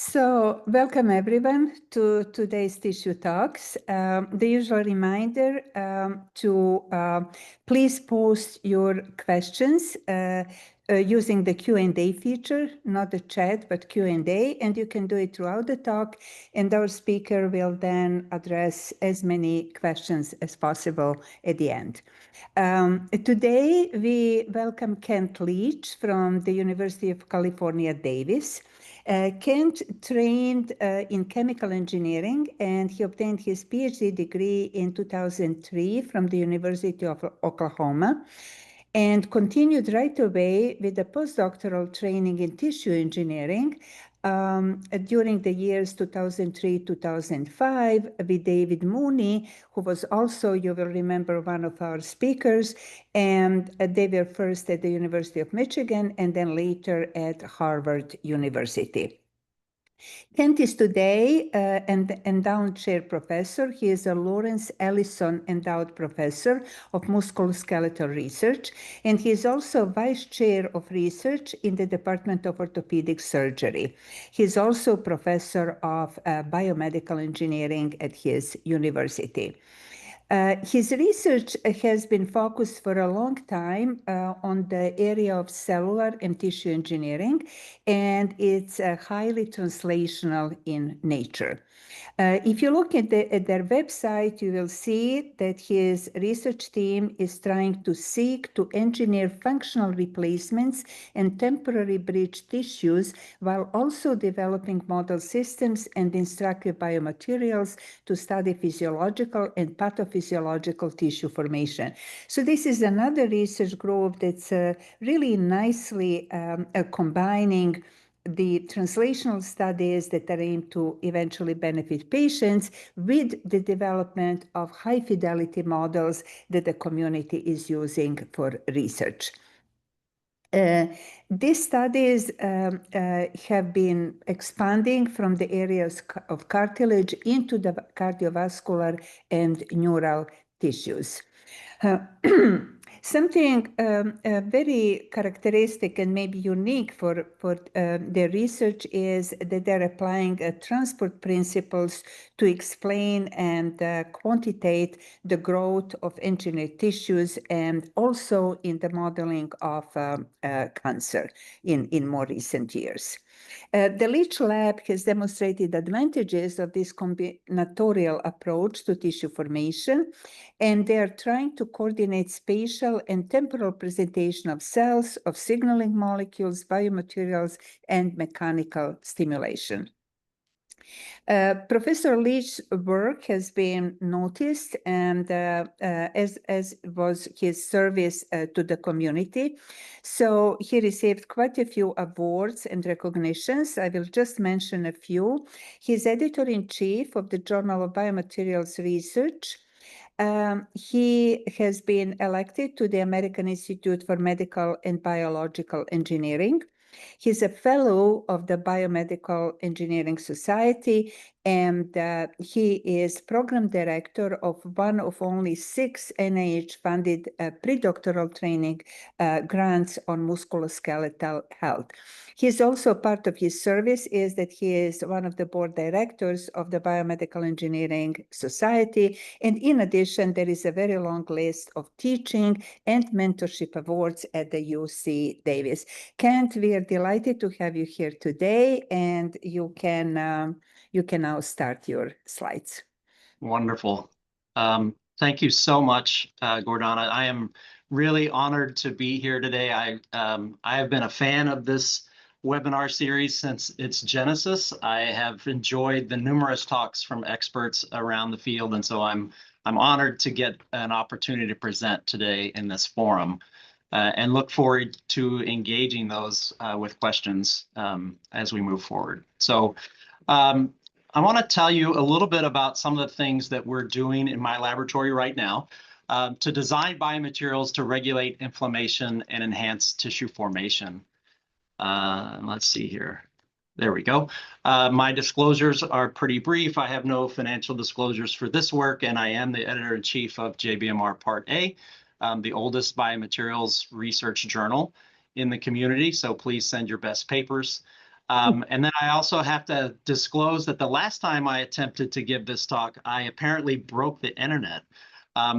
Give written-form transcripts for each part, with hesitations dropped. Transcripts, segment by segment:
So, welcome everyone to today's Tissue Talks. The usual reminder to please post your questions using the Q&A feature, not the chat, but Q&A, and you can do it throughout the talk, and our speaker will then address as many questions as possible at the end. Today, we welcome Kent Leach from the University of California, Davis. Kent trained in chemical engineering, and he obtained his PhD degree in 2003 from the University of Oklahoma, and continued right away with a postdoctoral training in tissue engineering during the years 2003-2005 with David Mooney, who was also, you will remember, one of our speakers, and they were first at the University of Michigan and then later at Harvard University. Kent is today an endowed chair professor. He is a Lawrence Ellison Endowed Professor of Musculoskeletal Research, and he is also vice chair of research in the Department of Orthopedic Surgery. He is also professor of biomedical engineering at his university. His research has been focused for a long time on the area of cellular and tissue engineering, and it's highly translational in nature. If you look at their website, you will see that his research team is trying to seek to engineer functional replacements and temporary bridge tissues while also developing model systems and instructive biomaterials to study physiological and pathophysiological tissue formation. So this is another research group that's really nicely combining the translational studies that are aimed to eventually benefit patients with the development of high fidelity models that the community is using for research. These studies have been expanding from the areas of cartilage into the cardiovascular and neural tissues. Something very characteristic and maybe unique for their research is that they're applying transport principles to explain and quantitate the growth of engineered tissues, and also in the modeling of cancer in more recent years. The Leach lab has demonstrated advantages of this combinatorial approach to tissue formation, and they are trying to coordinate spatial and temporal presentation of cells, of signaling molecules, biomaterials, and mechanical stimulation. Professor Leach's work has been noticed, and as was his service to the community. So he received quite a few awards and recognitions. I will just mention a few. He's editor-in-chief of the Journal of Biomaterials Research. He has been elected to the American Institute for Medical and Biological Engineering. He's a fellow of the Biomedical Engineering Society, and he is program director of one of only 6 NIH-funded predoctoral training grants on musculoskeletal health. He's also part of his service is that he is one of the board directors of the Biomedical Engineering Society. And in addition, there is a very long list of teaching and mentorship awards at the UC Davis. Kent, we are delighted to have you here today, and you can now start your slides. Wonderful. Thank you so much, Gordana. I am really honored to be here today. I have been a fan of this webinar series since its genesis. I have enjoyed the numerous talks from experts around the field, and so I'm honored to get an opportunity to present today in this forum, and look forward to engaging those with questions as we move forward. So I want to tell you a little bit about some of the things that we're doing in my laboratory right now to design biomaterials to regulate inflammation and enhance tissue formation. Let's see here. There we go. My disclosures are pretty brief. I have no financial disclosures for this work, and I am the editor-in-chief of JBMR Part A, the oldest biomaterials research journal in the community, so please send your best papers. And then I also have to disclose that the last time I attempted to give this talk, I apparently broke the internet.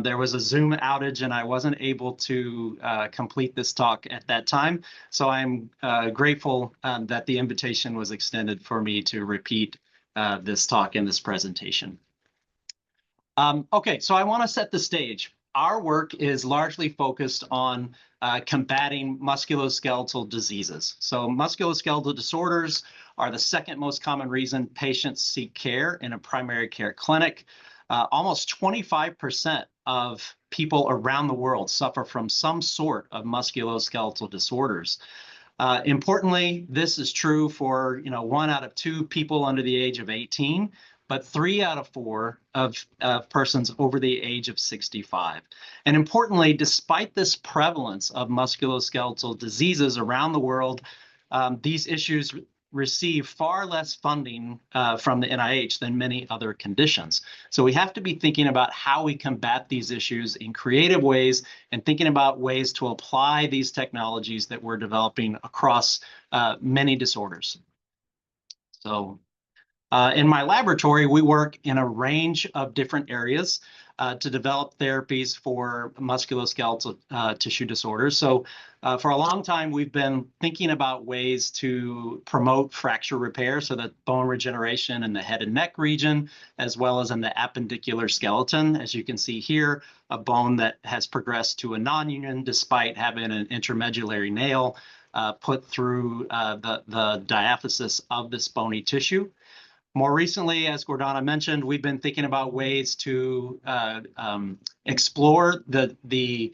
There was a Zoom outage and I wasn't able to complete this talk at that time. So I'm grateful that the invitation was extended for me to repeat this talk in this presentation. Okay, so I want to set the stage. Our work is largely focused on combating musculoskeletal diseases. So musculoskeletal disorders are the second most common reason patients seek care in a primary care clinic. Almost 25% of people around the world suffer from some sort of musculoskeletal disorders. Importantly, this is true for 1 out of 2 people under the age of 18, but 3 out of 4 of persons over the age of 65. And importantly, despite this prevalence of musculoskeletal diseases around the world, these issues receive far less funding from the NIH than many other conditions. So we have to be thinking about how we combat these issues in creative ways and thinking about ways to apply these technologies that we're developing across many disorders. So in my laboratory, we work in a range of different areas to develop therapies for musculoskeletal tissue disorders. So for a long time, we've been thinking about ways to promote fracture repair, so that bone regeneration in the head and neck region, as well as in the appendicular skeleton. As you can see here, a bone that has progressed to a non-union despite having an intramedullary nail put through the diaphysis of this bony tissue. More recently, as Gordana mentioned, we've been thinking about ways to explore the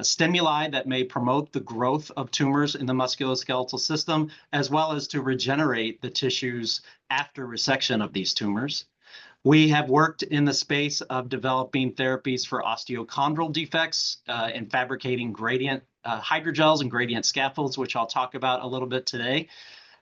stimuli that may promote the growth of tumors in the musculoskeletal system, as well as to regenerate the tissues after resection of these tumors. We have worked in the space of developing therapies for osteochondral defects and fabricating gradient hydrogels and gradient scaffolds, which I'll talk about a little bit today.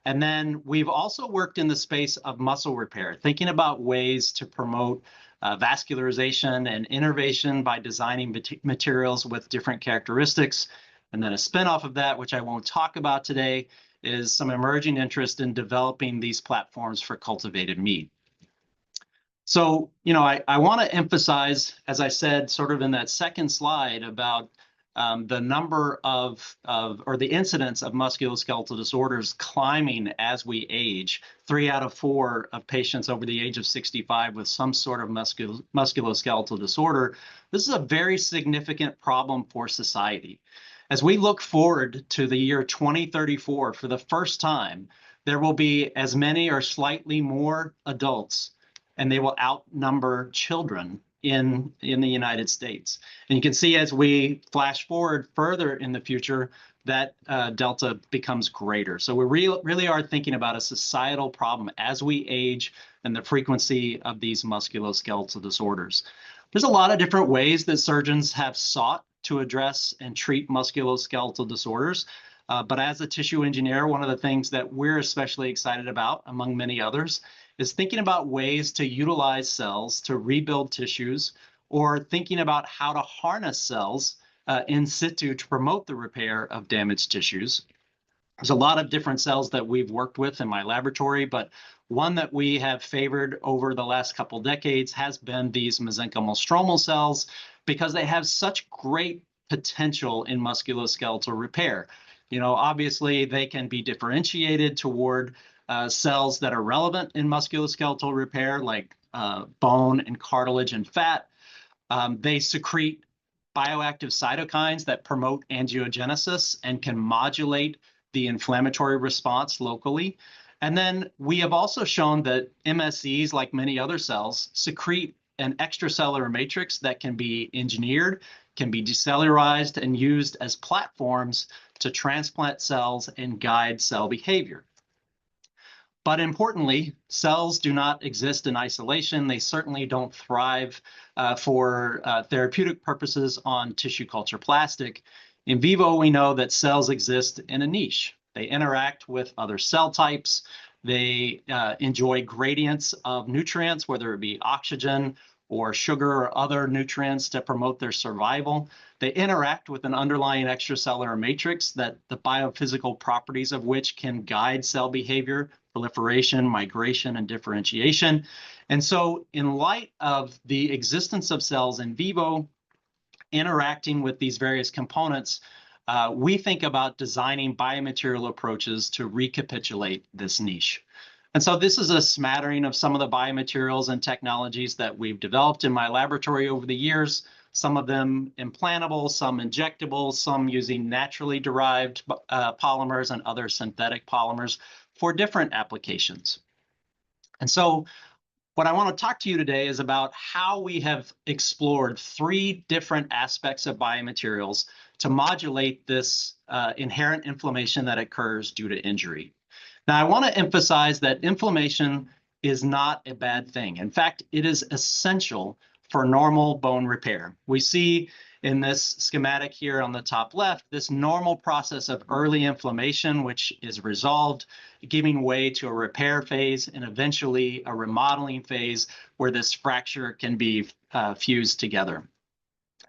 And then we've also worked in the space of muscle repair, thinking about ways to promote vascularization and innervation by designing materials with different characteristics. And then a spinoff of that, which I won't talk about today, is some emerging interest in developing these platforms for cultivated meat. So, I want to emphasize, as I said, sort of in that second slide, about the number or the incidence of musculoskeletal disorders climbing as we age. 3 out of 4 of patients over the age of 65 with some sort of musculoskeletal disorder. This is a very significant problem for society. As we look forward to the year 2034, for the first time, there will be as many or slightly more adults, and they will outnumber children in the United States. And you can see as we flash forward further in the future, that delta becomes greater. So we really are thinking about a societal problem as we age and the frequency of these musculoskeletal disorders. There's a lot of different ways that surgeons have sought to address and treat musculoskeletal disorders. But as a tissue engineer, one of the things that we're especially excited about, among many others, is thinking about ways to utilize cells to rebuild tissues, or thinking about how to harness cells in situ to promote the repair of damaged tissues. There's a lot of different cells that we've worked with in my laboratory, but one that we have favored over the last couple decades has been these mesenchymal stromal cells, because they have such great potential in musculoskeletal repair. Obviously, they can be differentiated toward cells that are relevant in musculoskeletal repair, like bone and cartilage and fat. They secrete bioactive cytokines that promote angiogenesis and can modulate the inflammatory response locally. And then we have also shown that MSCs, like many other cells, secrete an extracellular matrix that can be engineered, can be decellularized, and used as platforms to transplant cells and guide cell behavior. But importantly, cells do not exist in isolation. They certainly don't thrive for therapeutic purposes on tissue culture plastic. In vivo, we know that cells exist in a niche. They interact with other cell types. They enjoy gradients of nutrients, whether it be oxygen or sugar or other nutrients to promote their survival. They interact with an underlying extracellular matrix that the biophysical properties of which can guide cell behavior, proliferation, migration, and differentiation. And so in light of the existence of cells in vivo interacting with these various components, we think about designing biomaterial approaches to recapitulate this niche. And so this is a smattering of some of the biomaterials and technologies that we've developed in my laboratory over the years, some of them implantable, some injectable, some using naturally derived polymers and other synthetic polymers for different applications. And so what I want to talk to you today is about how we have explored 3 different aspects of biomaterials to modulate this inherent inflammation that occurs due to injury. Now, I want to emphasize that inflammation is not a bad thing. In fact, it is essential for normal bone repair. We see in this schematic here on the top left, this normal process of early inflammation, which is resolved, giving way to a repair phase and eventually a remodeling phase where this fracture can be fused together.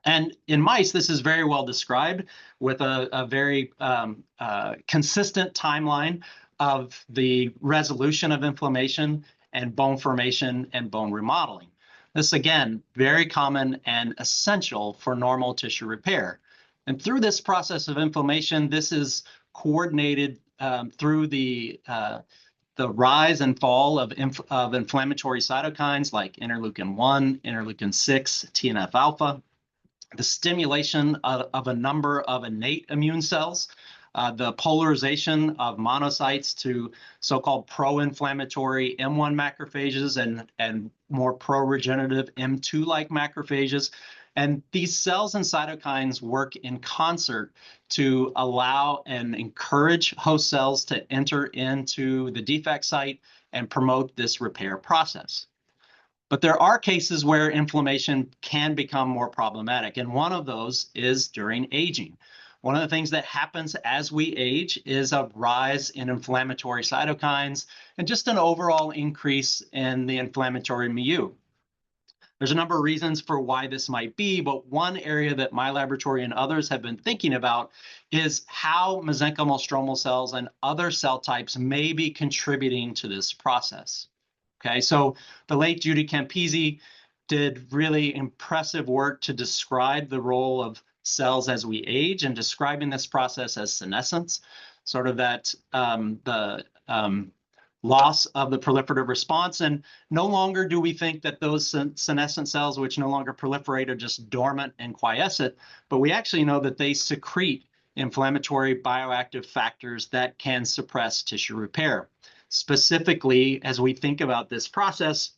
And in mice, this is very well described with a very consistent timeline of the resolution of inflammation and bone formation and bone remodeling. This, again, very common and essential for normal tissue repair. And through this process of inflammation, this is coordinated through the rise and fall of inflammatory cytokines like interleukin-1, interleukin-6, TNF-alpha, the stimulation of a number of innate immune cells, the polarization of monocytes to so-called pro-inflammatory M1 macrophages and more pro-regenerative M2-like macrophages. And these cells and cytokines work in concert to allow and encourage host cells to enter into the defect site and promote this repair process. But there are cases where inflammation can become more problematic, and one of those is during aging. One of the things that happens as we age is a rise in inflammatory cytokines and just an overall increase in the inflammatory milieu. There's a number of reasons for why this might be, but one area that my laboratory and others have been thinking about is how mesenchymal stromal cells and other cell types may be contributing to this process. Okay, so the late Judy Campisi did really impressive work to describe the role of cells as we age and describing this process as senescence, sort of that loss of the proliferative response. And no longer do we think that those senescent cells, which no longer proliferate, are just dormant and quiescent, but we actually know that they secrete inflammatory bioactive factors that can suppress tissue repair. Specifically, as we think about this process,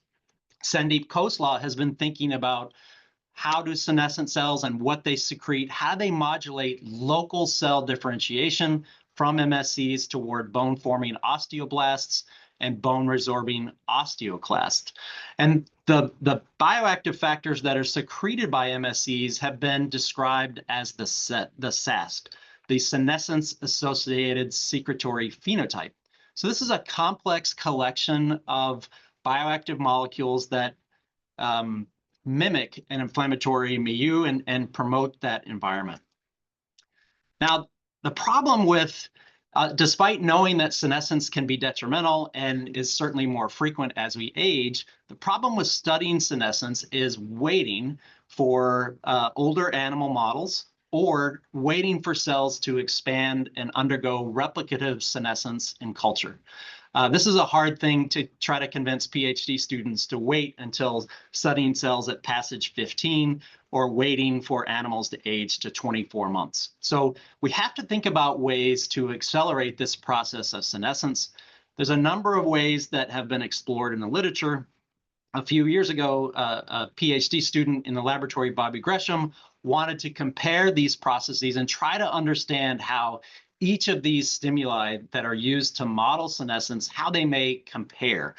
Sandeep Khoslaw's has been thinking about how do senescent cells and what they secrete, how they modulate local cell differentiation from MSCs toward bone-forming osteoblasts and bone-resorbing osteoclasts. And the bioactive factors that are secreted by MSCs have been described as the SASP, the senescence-associated secretory phenotype. So this is a complex collection of bioactive molecules that mimic an inflammatory milieu and promote that environment. Now, the problem with, despite knowing that senescence can be detrimental and is certainly more frequent as we age, the problem with studying senescence is waiting for older animal models or waiting for cells to expand and undergo replicative senescence in culture. This is a hard thing to try to convince PhD students to wait until studying cells at passage 15 or waiting for animals to age to 24 months. So we have to think about ways to accelerate this process of senescence. There's a number of ways that have been explored in the literature. A few years ago, a PhD student in the laboratory, Bobby Gresham, wanted to compare these processes and try to understand how each of these stimuli that are used to model senescence, how they may compare.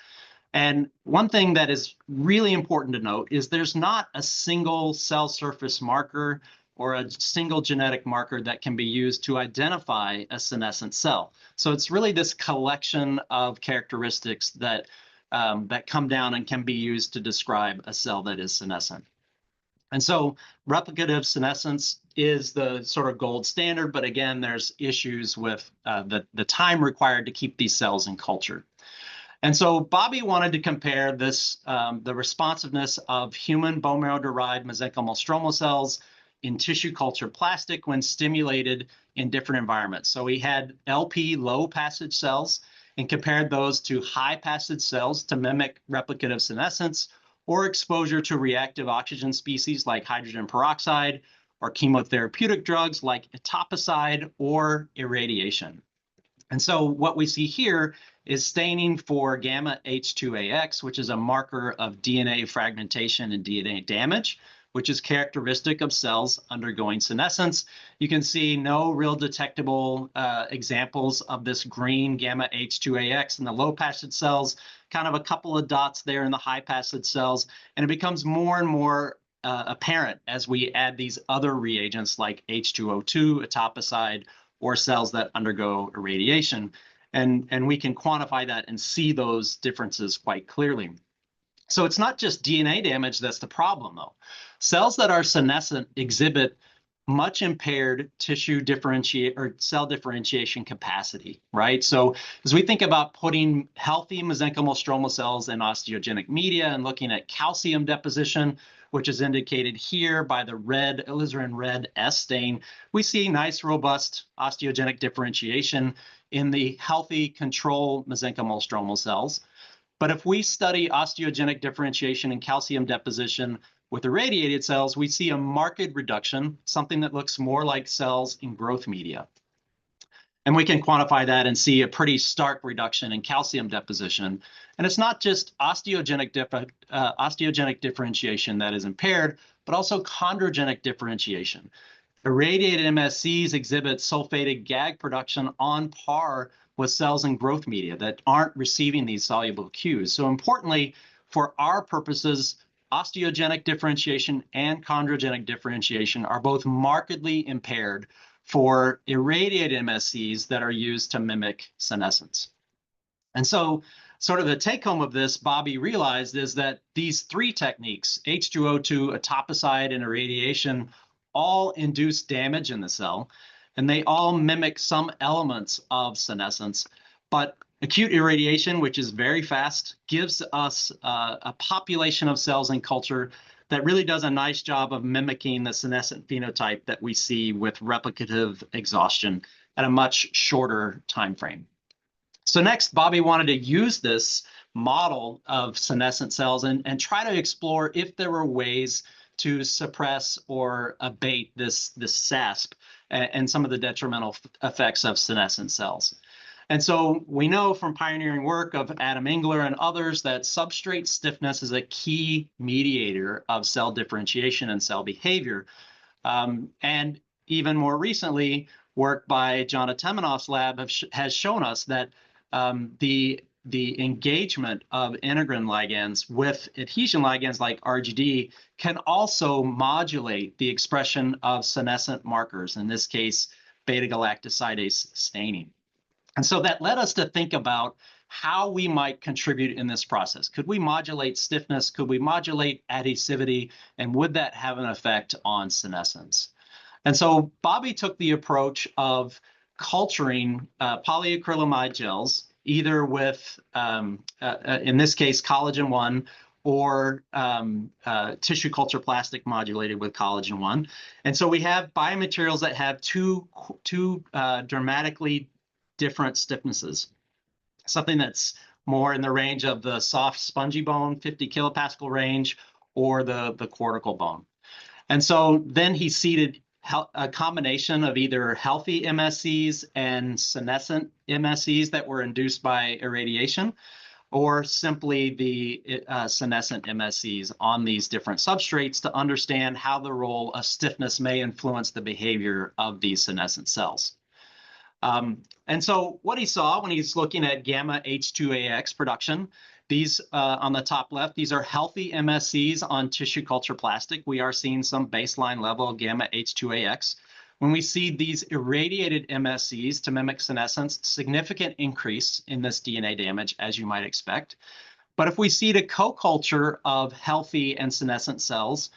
And one thing that is really important to note is there's not a single cell surface marker or a single genetic marker that can be used to identify a senescent cell. So it's really this collection of characteristics that that come down and can be used to describe a cell that is senescent. And so replicative senescence is the sort of gold standard, but again, there's issues with the time required to keep these cells in culture. And so Bobby wanted to compare this, the responsiveness of human bone marrow-derived mesenchymal stromal cells in tissue culture plastic when stimulated in different environments. So we had LP, low passage cells, and compared those to high passage cells to mimic replicative senescence or exposure to reactive oxygen species like hydrogen peroxide or chemotherapeutic drugs like etoposide or irradiation. And so what we see here is staining for gamma H2AX, which is a marker of DNA fragmentation and DNA damage, which is characteristic of cells undergoing senescence. You can see no real detectable examples of this green gamma H2AX in the low passage cells, kind of a couple of dots there in the high passage cells, and it becomes more and more apparent as we add these other reagents like H2O2, etoposide, or cells that undergo irradiation. And we can quantify that and see those differences quite clearly. So it's not just DNA damage that's the problem, though. Cells that are senescent exhibit much impaired tissue differentiate or cell differentiation capacity, right? So as we think about putting healthy mesenchymal stromal cells in osteogenic media and looking at calcium deposition, which is indicated here by the red, alizarin red S stain, we see nice, robust osteogenic differentiation in the healthy control mesenchymal stromal cells. But if we study osteogenic differentiation and calcium deposition with irradiated cells, we see a marked reduction, something that looks more like cells in growth media. And we can quantify that and see a pretty stark reduction in calcium deposition. And it's not just osteogenic differentiation that is impaired, but also chondrogenic differentiation. Irradiated MSCs exhibit sulfated GAG production on par with cells in growth media that aren't receiving these soluble cues. So importantly, for our purposes, osteogenic differentiation and chondrogenic differentiation are both markedly impaired for irradiated MSCs that are used to mimic senescence. And so sort of the take home of this, Bobby realized, is that these three techniques, H2O2, etoposide, and irradiation, all induce damage in the cell, and they all mimic some elements of senescence. But acute irradiation, which is very fast, gives us a population of cells in culture that really does a nice job of mimicking the senescent phenotype that we see with replicative exhaustion at a much shorter time frame. So next, Bobby wanted to use this model of senescent cells and try to explore if there were ways to suppress or abate this SASP and some of the detrimental effects of senescent cells. And so we know from pioneering work of Adam Engler and others that substrate stiffness is a key mediator of cell differentiation and cell behavior. And even more recently, work by John Atemonoff's lab has shown us that the engagement of integrin ligands with adhesion ligands like RGD can also modulate the expression of senescent markers, in this case, beta-galactosidase staining. And so that led us to think about how we might contribute in this process. Could we modulate stiffness? Could we modulate adhesivity? And would that have an effect on senescence? And so Bobby took the approach of culturing polyacrylamide gels, either with, in this case, collagen-1 or tissue culture plastic modulated with collagen-1. And so we have biomaterials that have two dramatically different stiffnesses, something that's more in the range of the soft spongy bone, 50 kilopascal range, or the cortical bone. And so then he seeded a combination of either healthy MSCs and senescent MSCs that were induced by irradiation, or simply the senescent MSCs on these different substrates to understand how the role of stiffness may influence the behavior of these senescent cells. And so what he saw when he's looking at gamma H2AX production, these on the top left, these are healthy MSCs on tissue culture plastic. We are seeing some baseline level of gamma H2AX. When we see these irradiated MSCs to mimic senescence, significant increase in this DNA damage, as you might expect. But if we see the co-culture of healthy and senescent cells,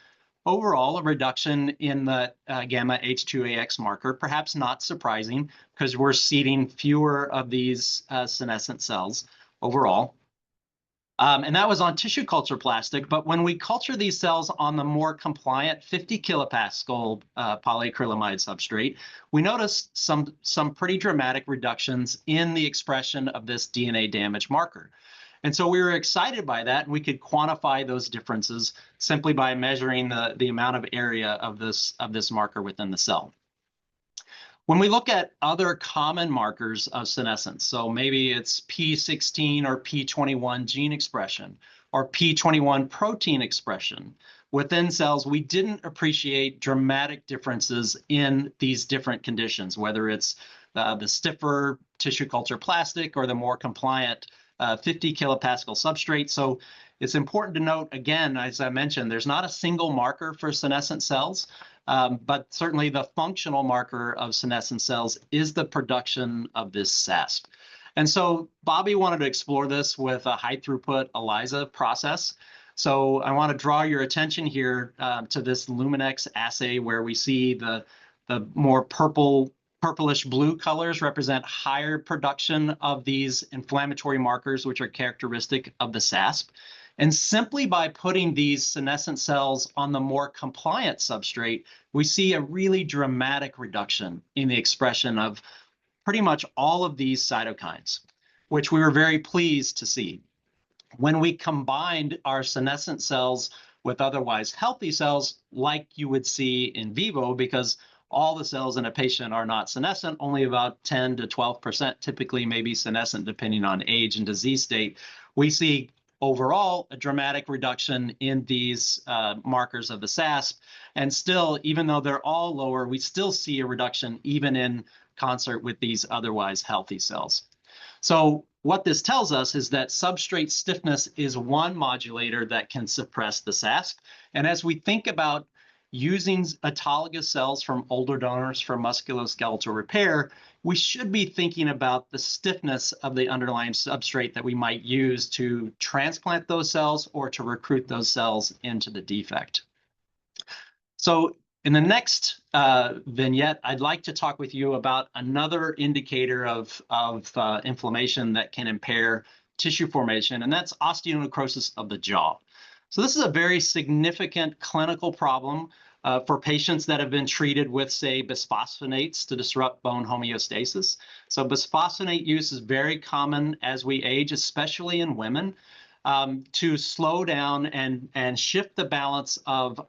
overall, a reduction in the gamma H2AX marker, perhaps not surprising because we're seeding fewer of these senescent cells overall. And that was on tissue culture plastic. But when we culture these cells on the more compliant 50 kilopascal polyacrylamide substrate, we noticed some pretty dramatic reductions in the expression of this DNA damage marker. And so we were excited by that, and we could quantify those differences simply by measuring the amount of area of this marker within the cell. When we look at other common markers of senescence, so maybe it's P16 or P21 gene expression or P21 protein expression within cells, we didn't appreciate dramatic differences in these different conditions, whether it's the stiffer tissue culture plastic or the more compliant 50 kilopascal substrate. So it's important to note, again, as I mentioned, there's not a single marker for senescent cells, but certainly the functional marker of senescent cells is the production of this SASP. And so Bobby wanted to explore this with a high throughput ELISA process. So I want to draw your attention here to this Luminex assay where we see the more purplish blue colors represent higher production of these inflammatory markers, which are characteristic of the SASP. And simply by putting these senescent cells on the more compliant substrate, we see a really dramatic reduction in the expression of pretty much all of these cytokines, which we were very pleased to see. When we combined our senescent cells with otherwise healthy cells, like you would see in vivo, because all the cells in a patient are not senescent, only about 10 to 12% typically may be senescent depending on age and disease state. We see overall a dramatic reduction in these markers of the SASP. And still, even though they're all lower, we still see a reduction even in concert with these otherwise healthy cells. So what this tells us is that substrate stiffness is one modulator that can suppress the SASP. And as we think about using autologous cells from older donors for musculoskeletal repair, we should be thinking about the stiffness of the underlying substrate that we might use to transplant those cells or to recruit those cells into the defect. So in the next vignette, I'd like to talk with you about another indicator of inflammation that can impair tissue formation, and that's osteonecrosis of the jaw. So this is a very significant clinical problem for patients that have been treated with, say, bisphosphonates to disrupt bone homeostasis. So bisphosphonate use is very common as we age, especially in women, to slow down and shift the balance of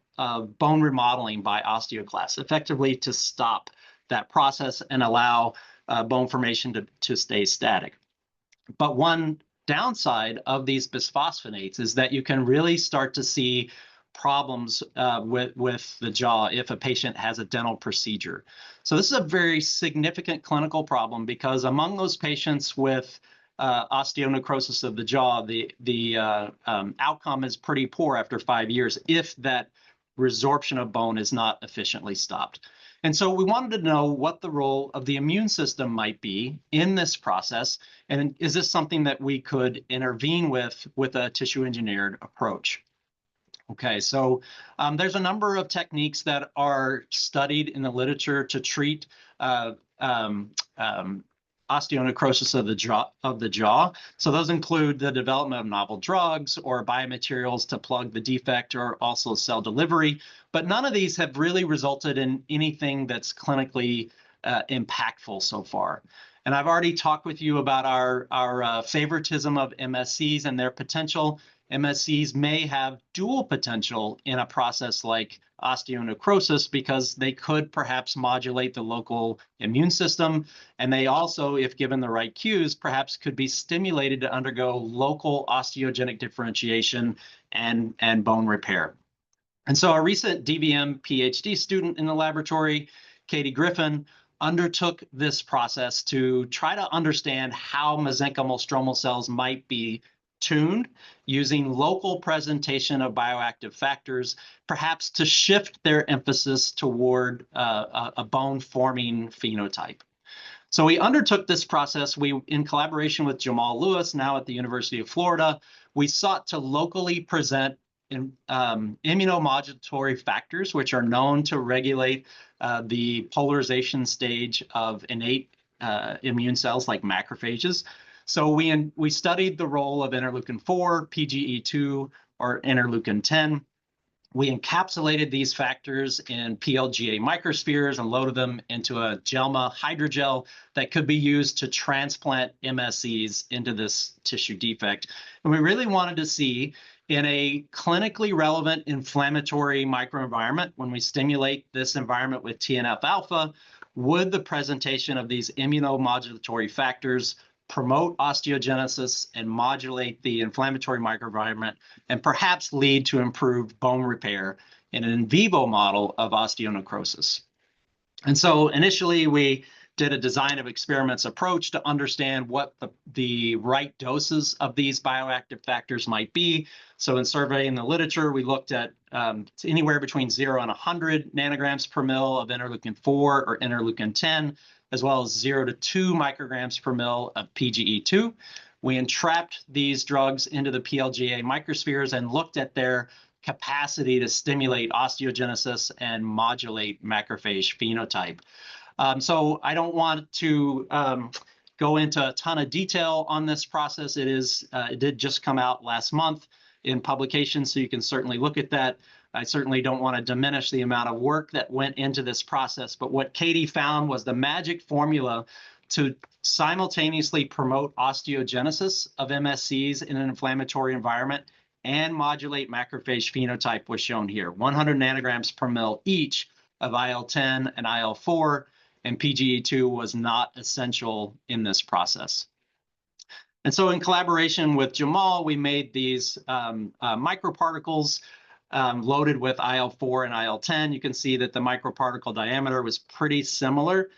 bone remodeling by osteoclasts, effectively to stop that process and allow bone formation to stay static. But one downside of these bisphosphonates is that you can really start to see problems with the jaw if a patient has a dental procedure. So this is a very significant clinical problem because among those patients with osteonecrosis of the jaw, the outcome is pretty poor after 5 years if that resorption of bone is not efficiently stopped. And so we wanted to know what the role of the immune system might be in this process, and is this something that we could intervene with a tissue engineered approach? Okay, so there's a number of techniques that are studied in the literature to treat osteonecrosis of the jaw. So those include the development of novel drugs or biomaterials to plug the defect, or also cell delivery. But none of these have really resulted in anything that's clinically impactful so far. And I've already talked with you about our favoritism of MSCs and their potential. MSCs may have dual potential in a process like osteonecrosis because they could perhaps modulate the local immune system. And they also, if given the right cues, perhaps could be stimulated to undergo local osteogenic differentiation and bone repair. And so a recent DVM PhD student in the laboratory, Katie Griffin, undertook this process to try to understand how mesenchymal stromal cells might be tuned using local presentation of bioactive factors, perhaps to shift their emphasis toward a bone-forming phenotype. So we undertook this process. In collaboration with Jamal Lewis, now at the University of Florida, we sought to locally present immunomodulatory factors, which are known to regulate the polarization stage of innate immune cells like macrophages. So we studied the role of interleukin-4, PGE2, or interleukin-10. We encapsulated these factors in PLGA microspheres and loaded them into a GELMA hydrogel that could be used to transplant MSCs into this tissue defect. And we really wanted to see in a clinically relevant inflammatory microenvironment, when we stimulate this environment with TNF-alpha, would the presentation of these immunomodulatory factors promote osteogenesis and modulate the inflammatory microenvironment, and perhaps lead to improved bone repair in an in vivo model of osteonecrosis. And so initially we did a design of experiments approach to understand what the right doses of these bioactive factors might be. So in surveying the literature, we looked at anywhere between 0 and 100 nanograms per mil of interleukin-4 or interleukin-10, as well as 0 to 2 micrograms per mil of PGE2. We entrapped these drugs into the PLGA microspheres and looked at their capacity to stimulate osteogenesis and modulate macrophage phenotype. So I don't want to go into a ton of detail on this process. It did just come out last month in publication, so you can certainly look at that. I certainly don't want to diminish the amount of work that went into this process, but what Katie found was the magic formula to simultaneously promote osteogenesis of MSCs in an inflammatory environment and modulate macrophage phenotype was shown here. 100 nanograms per mil each of IL-10 and IL-4, and PGE2 was not essential in this process. And so in collaboration with Jamal, we made these microparticles loaded with IL-4 and IL-10. You can see that the microparticle diameter was pretty similar,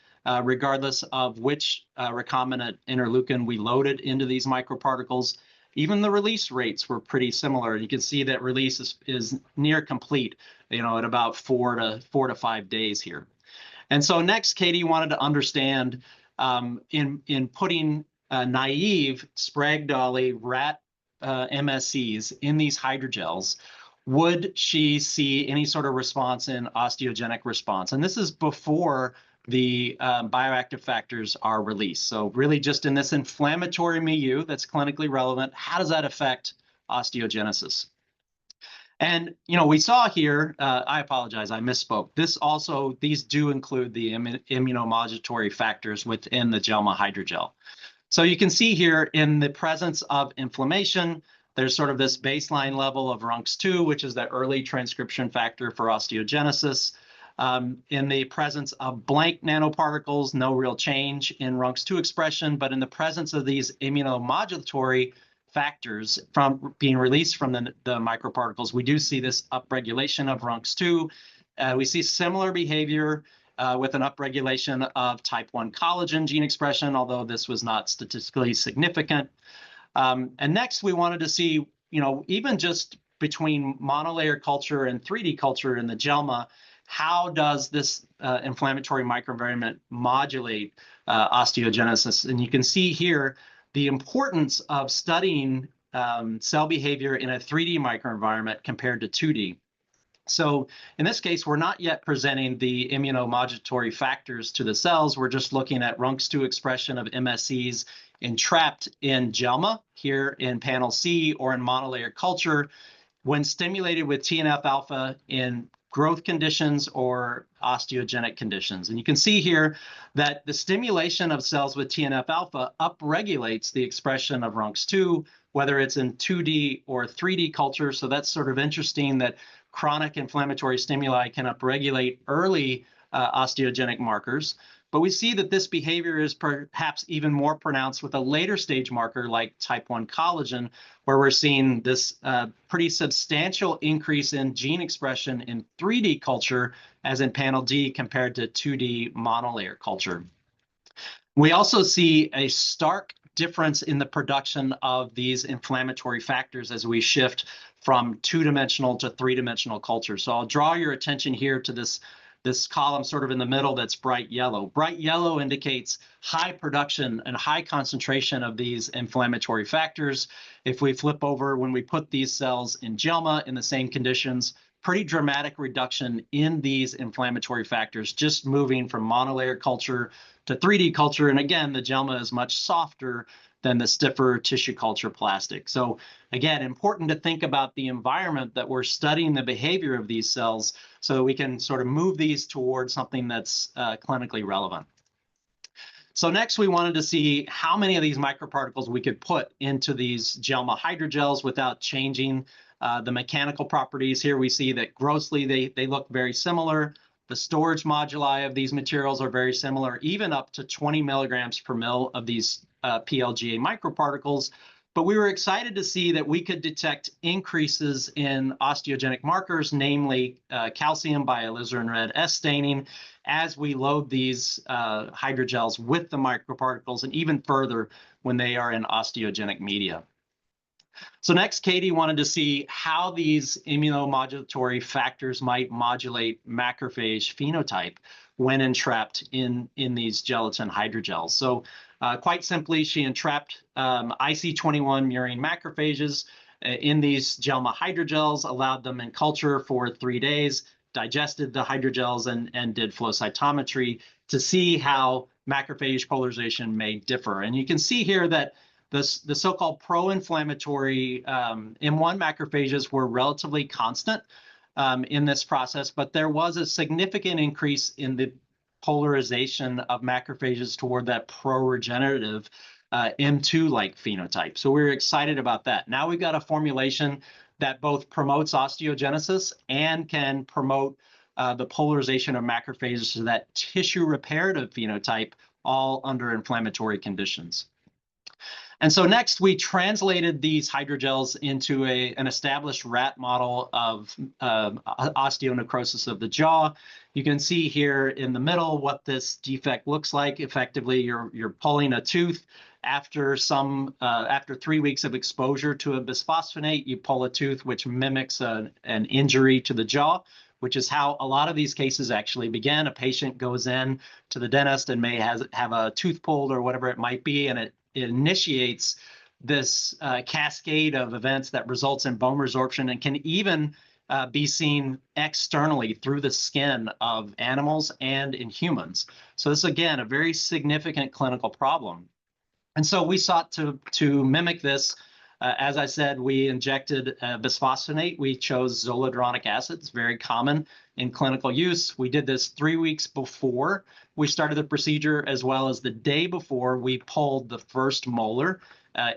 regardless of which recombinant interleukin we loaded into these microparticles. Even the release rates were pretty similar. You can see that release is near complete, at about 4 to 5 days here. And so next, Katie wanted to understand in putting naive Sprague-Dawley rat MSCs in these hydrogels, would she see any sort of response in osteogenic response? And this is before the bioactive factors are released. So really just in this inflammatory milieu that's clinically relevant, how does that affect osteogenesis? And, we saw here, I apologize, I misspoke. These do include the immunomodulatory factors within the GELMA hydrogel. So you can see here in the presence of inflammation, there's sort of this baseline level of RUNX2, which is that early transcription factor for osteogenesis. In the presence of blank nanoparticles, no real change in RUNX2 expression, but in the presence of these immunomodulatory factors from being released from the microparticles, we do see this upregulation of RUNX2. We see similar behavior with an upregulation of type 1 collagen gene expression, although this was not statistically significant. And next, we wanted to see, even just between monolayer culture and 3D culture in the GELMA, how does this inflammatory microenvironment modulate osteogenesis? And you can see here the importance of studying cell behavior in a 3D microenvironment compared to 2D. So in this case, we're not yet presenting the immunomodulatory factors to the cells. We're just looking at RUNX2 expression of MSCs entrapped in GELMA here in panel C or in monolayer culture when stimulated with TNF-alpha in growth conditions or osteogenic conditions. And you can see here that the stimulation of cells with TNF-alpha upregulates the expression of RUNX2, whether it's in 2D or 3D culture. So that's sort of interesting that chronic inflammatory stimuli can upregulate early osteogenic markers. But we see that this behavior is perhaps even more pronounced with a later stage marker like type 1 collagen, where we're seeing this pretty substantial increase in gene expression in 3D culture, as in panel D, compared to 2D monolayer culture. We also see a stark difference in the production of these inflammatory factors as we shift from 2-dimensional to 3-dimensional culture. So I'll draw your attention here to this this column sort of in the middle that's bright yellow. Bright yellow indicates high production and high concentration of these inflammatory factors. If we flip over, when we put these cells in JELMA in the same conditions, pretty dramatic reduction in these inflammatory factors, just moving from monolayer culture to 3D culture. And again, the JELMA is much softer than the stiffer tissue culture plastic. So again, important to think about the environment that we're studying the behavior of these cells so that we can sort of move these towards something that's clinically relevant. So next, we wanted to see how many of these microparticles we could put into these JELMA hydrogels without changing the mechanical properties. Here we see that grossly they look very similar. The storage moduli of these materials are very similar, even up to 20 milligrams per mil of these PLGA microparticles. But we were excited to see that we could detect increases in osteogenic markers, namely calcium by alizarin red S staining, as we load these hydrogels with the microparticles, and even further when they are in osteogenic media. So next, Katie wanted to see how these immunomodulatory factors might modulate macrophage phenotype when entrapped in these gelatin hydrogels. So quite simply, she entrapped IC21 murine macrophages in these JELMA hydrogels, allowed them in culture for 3 days, digested the hydrogels, and did flow cytometry to see how macrophage polarization may differ. And you can see here that the so-called pro-inflammatory M1 macrophages were relatively constant in this process, but there was a significant increase in the polarization of macrophages toward that pro-regenerative M2-like phenotype. So we were excited about that. Now we've got a formulation that both promotes osteogenesis and can promote the polarization of macrophages to that tissue reparative phenotype, all under inflammatory conditions. And so next, we translated these hydrogels into an established rat model of osteonecrosis of the jaw. You can see here in the middle what this defect looks like. Effectively, you're pulling a tooth. After 3 weeks of exposure to a bisphosphonate, you pull a tooth, which mimics an injury to the jaw, which is how a lot of these cases actually began. A patient goes in to the dentist and may have a tooth pulled or whatever it might be, and it initiates this cascade of events that results in bone resorption and can even be seen externally through the skin of animals and in humans. So this, again, a very significant clinical problem. And so we sought to mimic this. As I said, we injected bisphosphonate. We chose zoledronic acid. It's very common in clinical use. We did this 3 weeks before we started the procedure, as well as the day before we pulled the first molar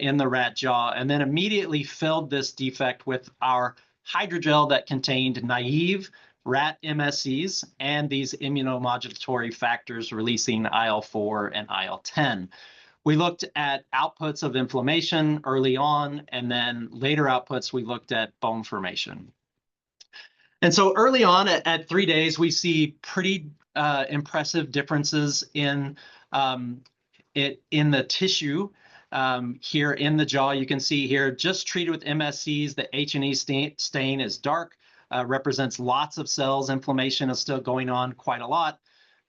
in the rat jaw, and then immediately filled this defect with our hydrogel that contained naive rat MSCs and these immunomodulatory factors releasing IL-4 and IL-10. We looked at outputs of inflammation early on, and then later outputs, we looked at bone formation. And so early on at 3 days, we see pretty impressive differences in the tissue. Here in the jaw, you can see here, just treated with MSCs, the H&E stain is dark, represents lots of cells. Inflammation is still going on quite a lot.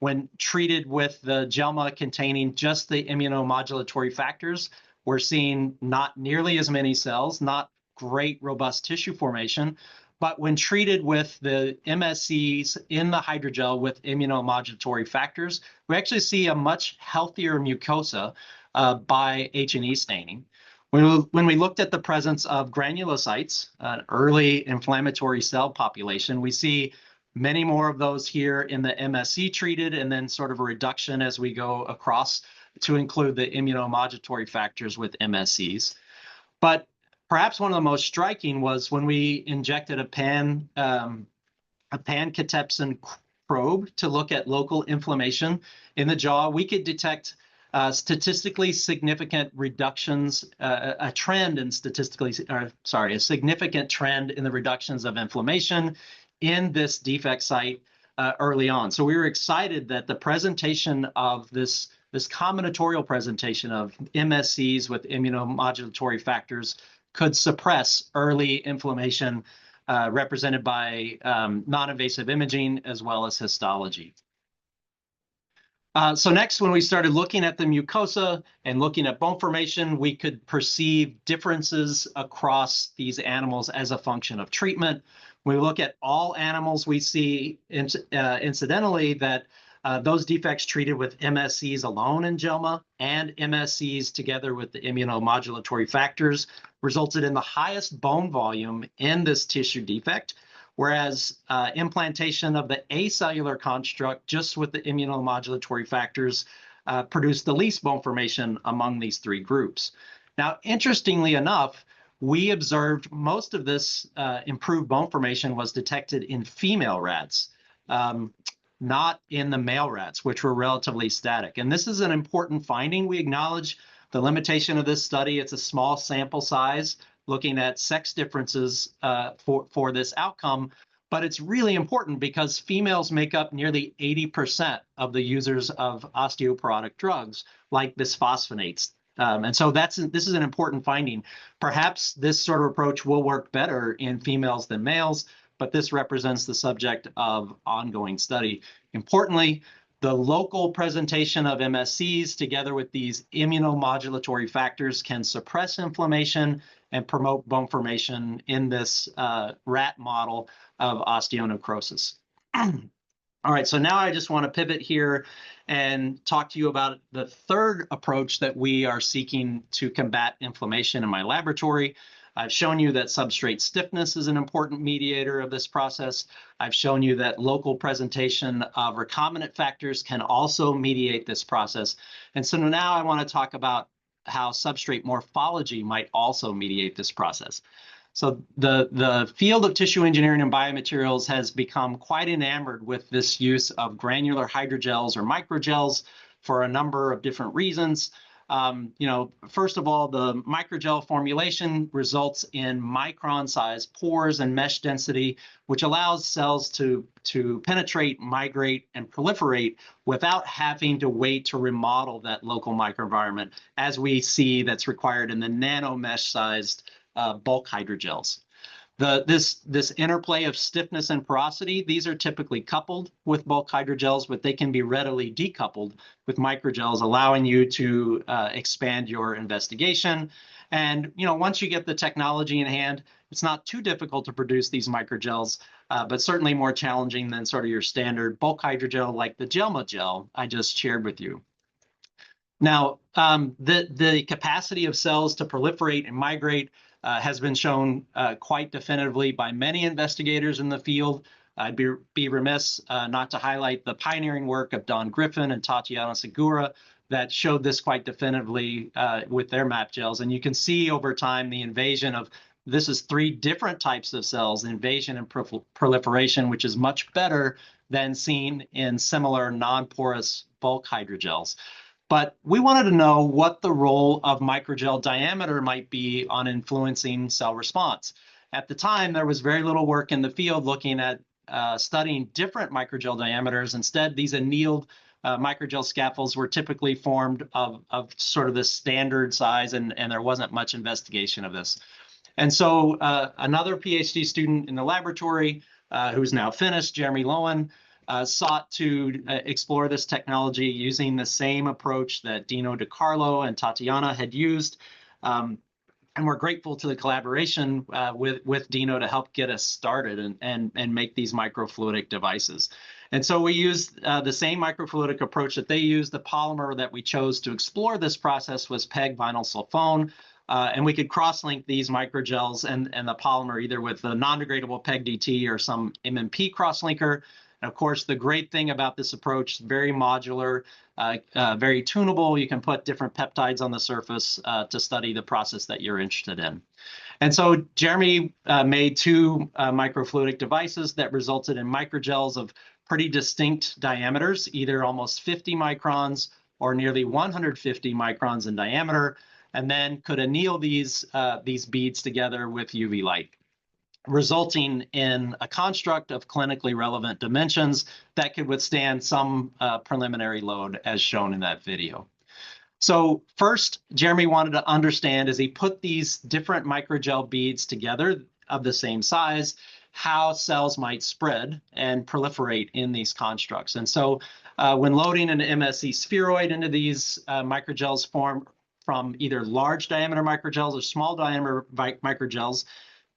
When treated with the JELMA containing just the immunomodulatory factors, we're seeing not nearly as many cells, not great robust tissue formation. But when treated with the MSCs in the hydrogel with immunomodulatory factors, we actually see a much healthier mucosa by H&E staining. When we looked at the presence of granulocytes, an early inflammatory cell population, we see many more of those here in the MSC treated, and then sort of a reduction as we go across to include the immunomodulatory factors with MSCs. But perhaps one of the most striking was when we injected a pan-cathepsin probe to look at local inflammation in the jaw. We could detect statistically significant reductions, a significant trend in the reductions of inflammation in this defect site early on. So we were excited that the presentation of this combinatorial presentation of MSCs with immunomodulatory factors could suppress early inflammation represented by non-invasive imaging as well as histology. So next, when we started looking at the mucosa and looking at bone formation, we could perceive differences across these animals as a function of treatment. When we look at all animals, we see incidentally that those defects treated with MSCs alone in JELMA and MSCs together with the immunomodulatory factors resulted in the highest bone volume in this tissue defect, whereas implantation of the acellular construct just with the immunomodulatory factors produced the least bone formation among these three groups. Now, interestingly enough, we observed most of this improved bone formation was detected in female rats, not in the male rats, which were relatively static. And this is an important finding. We acknowledge the limitation of this study. It's a small sample size looking at sex differences for this outcome, but it's really important because females make up nearly 80% of the users of osteoporotic drugs like bisphosphonates. And so this is an important finding. Perhaps this sort of approach will work better in females than males, but this represents the subject of ongoing study. Importantly, the local presentation of MSCs together with these immunomodulatory factors can suppress inflammation and promote bone formation in this rat model of osteonecrosis. All right, so now I just want to pivot here and talk to you about the third approach that we are seeking to combat inflammation in my laboratory. I've shown you that substrate stiffness is an important mediator of this process. I've shown you that local presentation of recombinant factors can also mediate this process. And so now I want to talk about how substrate morphology might also mediate this process. So the field of tissue engineering and biomaterials has become quite enamored with this use of granular hydrogels or microgels for a number of different reasons. First of all, the microgel formulation results in micron-sized pores and mesh density, which allows cells to penetrate, migrate, and proliferate without having to wait to remodel that local microenvironment, as we see that's required in the nanomesh-sized bulk hydrogels. This interplay of stiffness and porosity, these are typically coupled with bulk hydrogels, but they can be readily decoupled with microgels, allowing you to expand your investigation. And once you get the technology in hand, it's not too difficult to produce these microgels, but certainly more challenging than sort of your standard bulk hydrogel like the JELMA gel I just shared with you. Now, the capacity of cells to proliferate and migrate has been shown quite definitively by many investigators in the field. I'd be remiss not to highlight the pioneering work of Don Griffin and Tatiana Segura that showed this quite definitively with their map gels. And you can see over time the invasion of, this is three different types of cells, invasion and proliferation, which is much better than seen in similar non-porous bulk hydrogels. But we wanted to know what the role of microgel diameter might be on influencing cell response. At the time, there was very little work in the field looking at studying different microgel diameters. Instead, these annealed microgel scaffolds were typically formed of sort of this standard size, and there wasn't much investigation of this. And so another PhD student in the laboratory, who's now finished, Jeremy Lowen, sought to explore this technology using the same approach that Dino DiCarlo and Tatiana had used. And we're grateful to the collaboration with Dino to help get us started and make these microfluidic devices. And so we used the same microfluidic approach that they used. The polymer that we chose to explore this process was PEG vinyl sulfone. And we could cross-link these microgels and the polymer either with the non-degradable PEG-DT or some MMP cross-linker. And of course, the great thing about this approach, very modular, very tunable. You can put different peptides on the surface to study the process that you're interested in. And so Jeremy made two microfluidic devices that resulted in microgels of pretty distinct diameters, either almost 50 microns or nearly 150 microns in diameter, and then could anneal these beads together with UV light, resulting in a construct of clinically relevant dimensions that could withstand some preliminary load as shown in that video. So first, Jeremy wanted to understand, as he put these different microgel beads together of the same size, how cells might spread and proliferate in these constructs. And so when loading an MSC spheroid into these microgels formed from either large diameter microgels or small diameter microgels,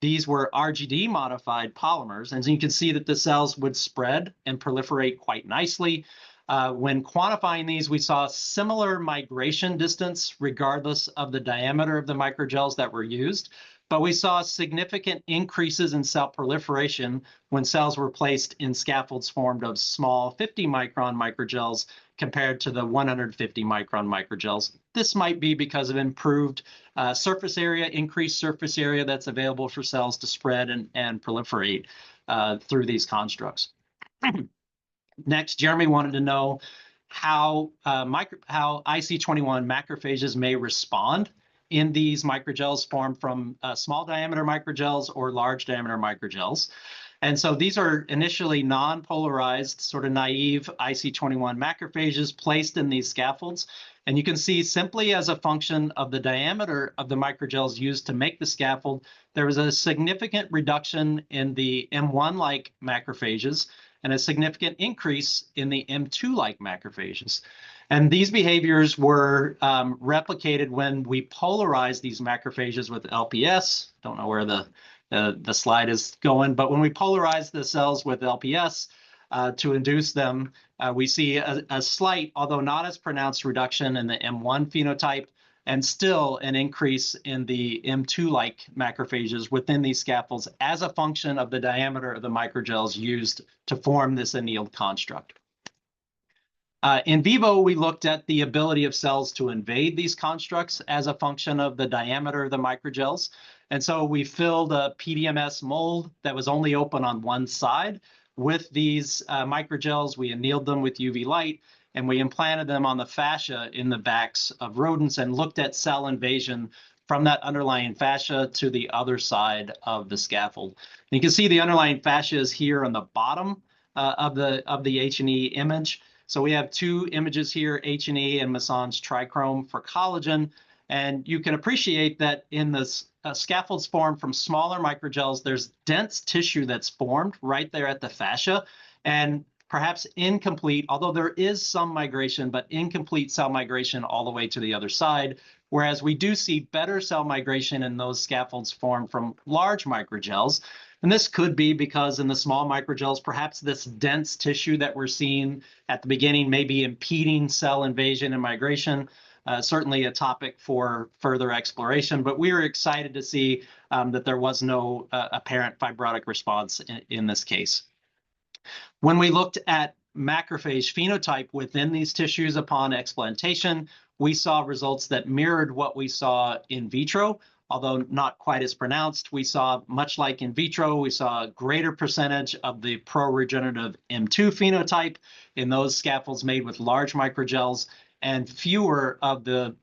these were RGD modified polymers. And so you can see that the cells would spread and proliferate quite nicely. When quantifying these, we saw similar migration distance regardless of the diameter of the microgels that were used. But we saw significant increases in cell proliferation when cells were placed in scaffolds formed of small 50 micron microgels compared to the 150 micron microgels. This might be because of improved surface area, increased surface area that's available for cells to spread and proliferate through these constructs. Next, Jeremy wanted to know how IC21 macrophages may respond in these microgels formed from small diameter microgels or large diameter microgels. And so these are initially non-polarized, sort of naive IC21 macrophages placed in these scaffolds. And you can see simply as a function of the diameter of the microgels used to make the scaffold, there was a significant reduction in the M1-like macrophages and a significant increase in the M2-like macrophages. And these behaviors were replicated when we polarized these macrophages with LPS. Don't know where the slide is going, but when we polarize the cells with LPS to induce them, we see a slight, although not as pronounced, reduction in the M1 phenotype and still an increase in the M2-like macrophages within these scaffolds as a function of the diameter of the microgels used to form this annealed construct. In vivo, we looked at the ability of cells to invade these constructs as a function of the diameter of the microgels. And so we filled a PDMS mold that was only open on one side with these microgels. We annealed them with UV light, and we implanted them on the fascia in the backs of rodents and looked at cell invasion from that underlying fascia to the other side of the scaffold. And you can see the underlying fascia is here on the bottom of the H&E image. So we have two images here, H&E and Masson's trichrome for collagen. And you can appreciate that in the scaffolds formed from smaller microgels, there's dense tissue that's formed right there at the fascia, and perhaps incomplete, although there is some migration, but incomplete cell migration all the way to the other side. Whereas we do see better cell migration in those scaffolds formed from large microgels. And this could be because in the small microgels, perhaps this dense tissue that we're seeing at the beginning may be impeding cell invasion and migration. Certainly a topic for further exploration, but we were excited to see that there was no apparent fibrotic response in this case. When we looked at macrophage phenotype within these tissues upon explantation, we saw results that mirrored what we saw in vitro, although not quite as pronounced. We saw, much like in vitro, we saw a greater percentage of the pro-regenerative M2 phenotype in those scaffolds made with large microgels, and fewer of the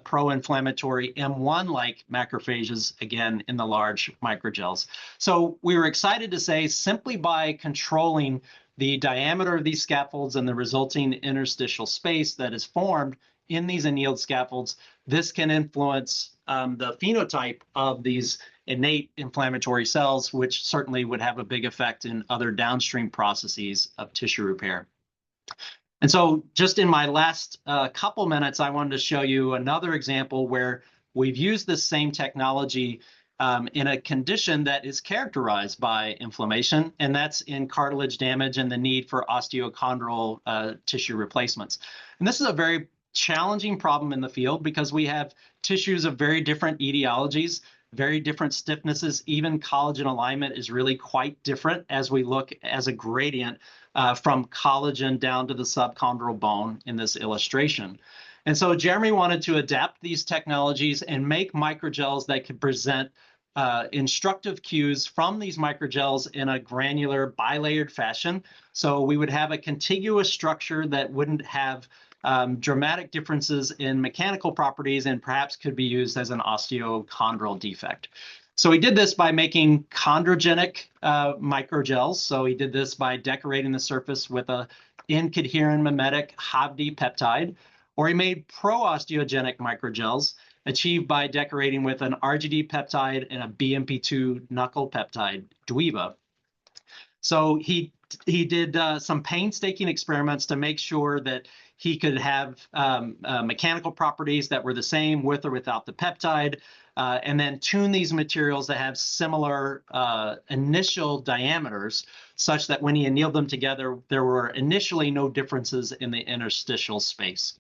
pro-inflammatory M1-like macrophages, again, in the large microgels. So we were excited to say, simply by controlling the diameter of these scaffolds and the resulting interstitial space that is formed in these annealed scaffolds, this can influence the phenotype of these innate inflammatory cells, which certainly would have a big effect in other downstream processes of tissue repair. And so just in my last couple minutes, I wanted to show you another example where we've used this same technology in a condition that is characterized by inflammation, and that's in cartilage damage and the need for osteochondral tissue replacements. And this is a very challenging problem in the field because we have tissues of very different etiologies, very different stiffnesses. Even collagen alignment is really quite different as we look as a gradient from collagen down to the subchondral bone in this illustration. And so Jeremy wanted to adapt these technologies and make microgels that could present instructive cues from these microgels in a granular bilayered fashion. So we would have a contiguous structure that wouldn't have dramatic differences in mechanical properties and perhaps could be used as an osteochondral defect. So he did this by making chondrogenic microgels. So he did this by decorating the surface with a incoherent mimetic HABD peptide, or he made pro-osteogenic microgels achieved by decorating with an RGD peptide and a BMP2 knuckle peptide, DWEVA. So he did some painstaking experiments to make sure that he could have mechanical properties that were the same with or without the peptide, and then tune these materials that have similar initial diameters, such that when he annealed them together, there were initially no differences in the interstitial space.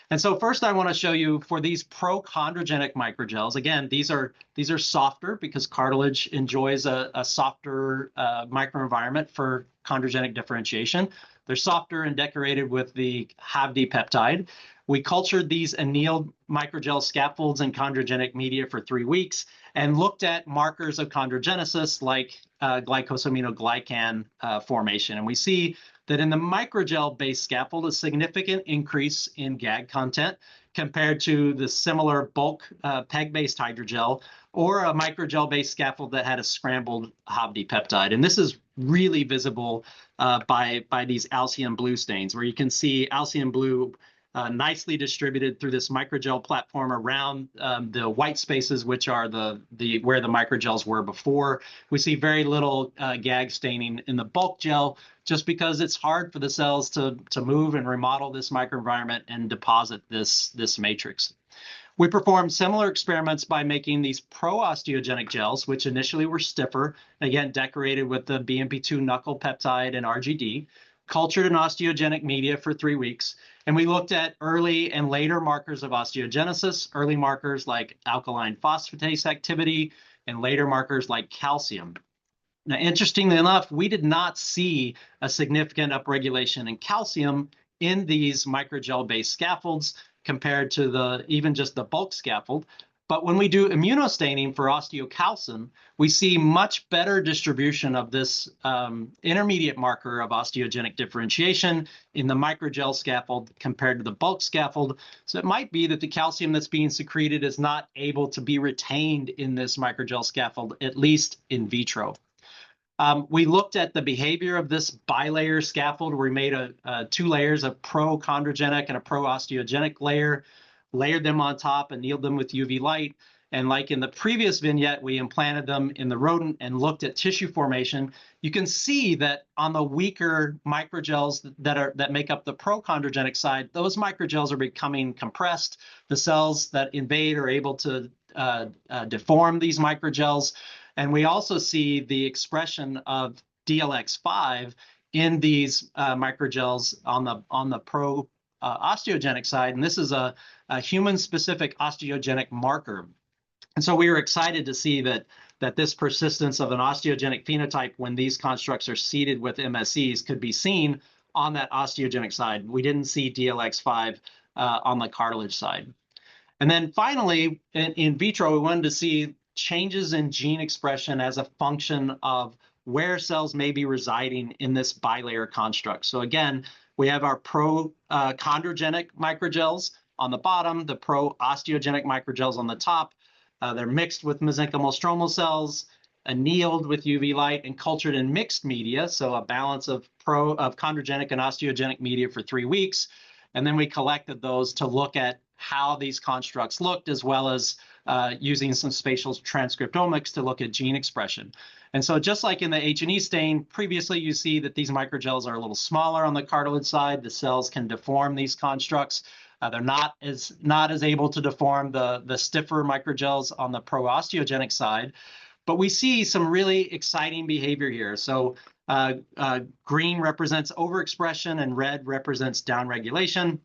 And so first I want to show you for these prochondrogenic microgels. Again, these are softer because cartilage enjoys a softer microenvironment for chondrogenic differentiation. They're softer and decorated with the HAVD peptide. We cultured these annealed microgel scaffolds in chondrogenic media for 3 weeks and looked at markers of chondrogenesis like glycosaminoglycan formation. And we see that in the microgel-based scaffold, a significant increase in GAG content compared to the similar bulk PEG-based hydrogel or a microgel-based scaffold that had a scrambled HAVD peptide. And this is really visible by these Alcium blue stains, where you can see Alcium blue nicely distributed through this microgel platform around the white spaces, which are where the microgels were before. We see very little GAG staining in the bulk gel, just because it's hard for the cells to move and remodel this microenvironment and deposit this matrix. We performed similar experiments by making these pro-osteogenic gels, which initially were stiffer, again, decorated with the BMP2 knuckle peptide and RGD, cultured in osteogenic media for 3 weeks. And we looked at early and later markers of osteogenesis, early markers like alkaline phosphatase activity, and later markers like calcium. Now, interestingly enough, we did not see a significant upregulation in calcium in these microgel-based scaffolds compared to even just the bulk scaffold. But when we do immunostaining for osteocalcin, we see much better distribution of this intermediate marker of osteogenic differentiation in the microgel scaffold compared to the bulk scaffold. So it might be that the calcium that's being secreted is not able to be retained in this microgel scaffold, at least in vitro. We looked at the behavior of this bilayer scaffold, where we made 2 layers, a prochondrogenic and a pro-osteogenic layer, layered them on top, annealed them with UV light. And like in the previous vignette, we implanted them in the rodent and looked at tissue formation. You can see that on the weaker microgels that make up the prochondrogenic side, those microgels are becoming compressed. The cells that invade are able to deform these microgels. And we also see the expression of DLX5 in these microgels on the pro-osteogenic side. And this is a human-specific osteogenic marker. And so we were excited to see that this persistence of an osteogenic phenotype when these constructs are seeded with MSCs could be seen on that osteogenic side. We didn't see DLX5 on the cartilage side. And then finally, in vitro, we wanted to see changes in gene expression as a function of where cells may be residing in this bilayer construct. So again, we have our pro-chondrogenic microgels on the bottom, the pro-osteogenic microgels on the top. They're mixed with mesenchymal stromal cells, annealed with UV light, and cultured in mixed media, so a balance of chondrogenic and osteogenic media for 3 weeks. And then we collected those to look at how these constructs looked, as well as using some spatial transcriptomics to look at gene expression. And so just like in the H&E stain, previously you see that these microgels are a little smaller on the cartilage side. The cells can deform these constructs. They're not as able to deform the stiffer microgels on the pro-osteogenic side. But we see some really exciting behavior here. So green represents overexpression and red represents downregulation.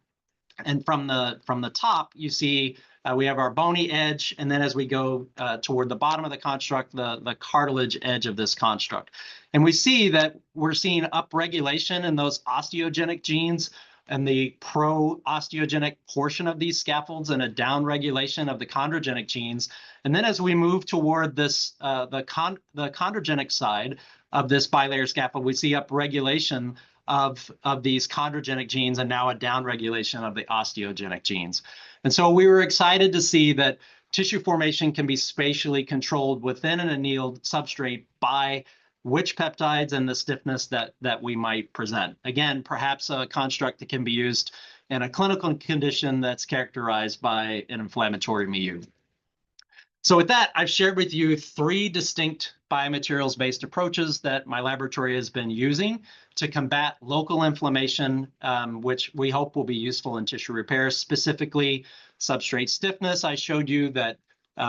And from the top, you see we have our bony edge, and then as we go toward the bottom of the construct, the cartilage edge of this construct. And we see that we're seeing upregulation in those osteogenic genes and the pro-osteogenic portion of these scaffolds, and a downregulation of the chondrogenic genes. And then as we move toward this the chondrogenic side of this bilayer scaffold, we see upregulation of these chondrogenic genes, and now a downregulation of the osteogenic genes. And so we were excited to see that tissue formation can be spatially controlled within an annealed substrate by which peptides and the stiffness that we might present. Again, perhaps a construct that can be used in a clinical condition that's characterized by an inflammatory milieu. So with that, I've shared with you 3 distinct biomaterials-based approaches that my laboratory has been using to combat local inflammation, which we hope will be useful in tissue repair, specifically substrate stiffness. I showed you that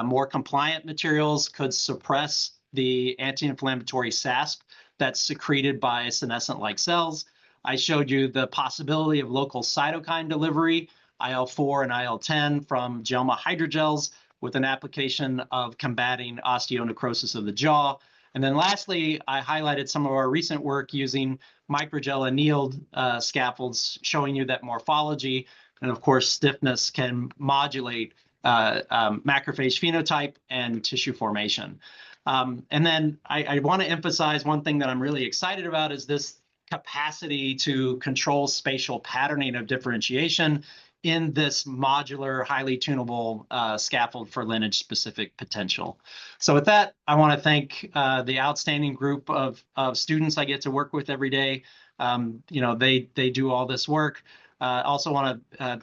more compliant materials could suppress the anti-inflammatory SASP that's secreted by senescent-like cells. I showed you the possibility of local cytokine delivery, IL-4 and IL-10 from Gelma hydrogels, with an application of combating osteonecrosis of the jaw. And then lastly, I highlighted some of our recent work using microgel annealed scaffolds, showing you that morphology and of course stiffness can modulate macrophage phenotype and tissue formation. And then I want to emphasize one thing that I'm really excited about is this capacity to control spatial patterning of differentiation in this modular, highly tunable scaffold for lineage-specific potential. So with that, I want to thank the outstanding group of students I get to work with every day. They do all this work. Also want to,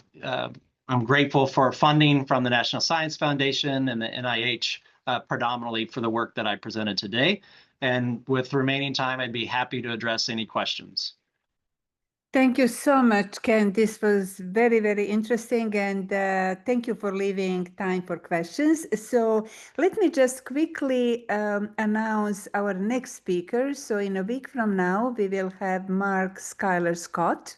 I'm grateful for funding from the National Science Foundation and the NIH predominantly for the work that I presented today. And with remaining time, I'd be happy to address any questions. Thank you so much, Ken. This was very, very interesting, and thank you for leaving time for questions. So let me just quickly announce our next speaker. So in a week from now, we will have Mark Schuyler Scott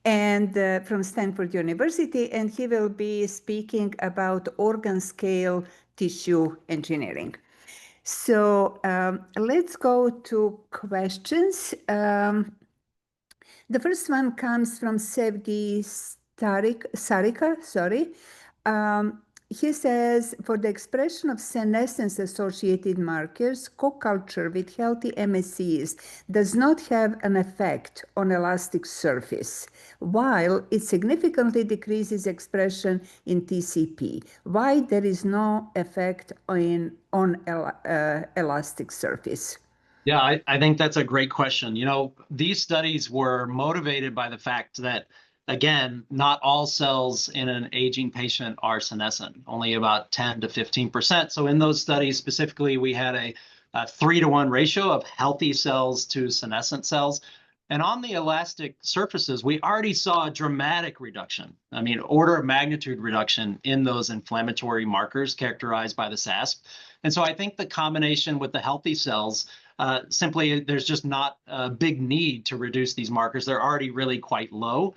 and from Stanford University, and he will be speaking about organ scale tissue engineering. So let's go to questions. The first one comes from Sevgi Sarika, sorry. He says, for the expression of senescence-associated markers, co-culture with healthy MSCs does not have an effect on elastic surface, while it significantly decreases expression in TCP. Why there is no effect on elastic surface? Yeah, I think that's a great question. You know, these studies were motivated by the fact that, again, not all cells in an aging patient are senescent, only about 10 to 15%. So in those studies specifically, we had a 3-to-1 ratio of healthy cells to senescent cells. And on the elastic surfaces, we already saw a dramatic reduction. I mean, order of magnitude reduction in those inflammatory markers characterized by the SASP. And so I think the combination with the healthy cells, simply there's just not a big need to reduce these markers. They're already really quite low.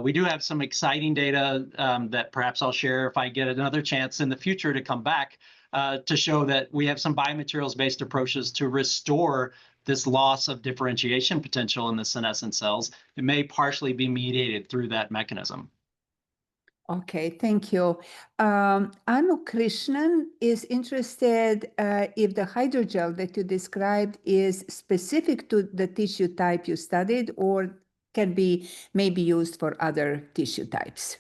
We do have some exciting data that perhaps I'll share if I get another chance in the future to come back to show that we have some biomaterials-based approaches to restore this loss of differentiation potential in the senescent cells. It may partially be mediated through that mechanism. Okay, thank you. Anu Krishnan is interested if the hydrogel that you described is specific to the tissue type you studied or can be maybe used for other tissue types.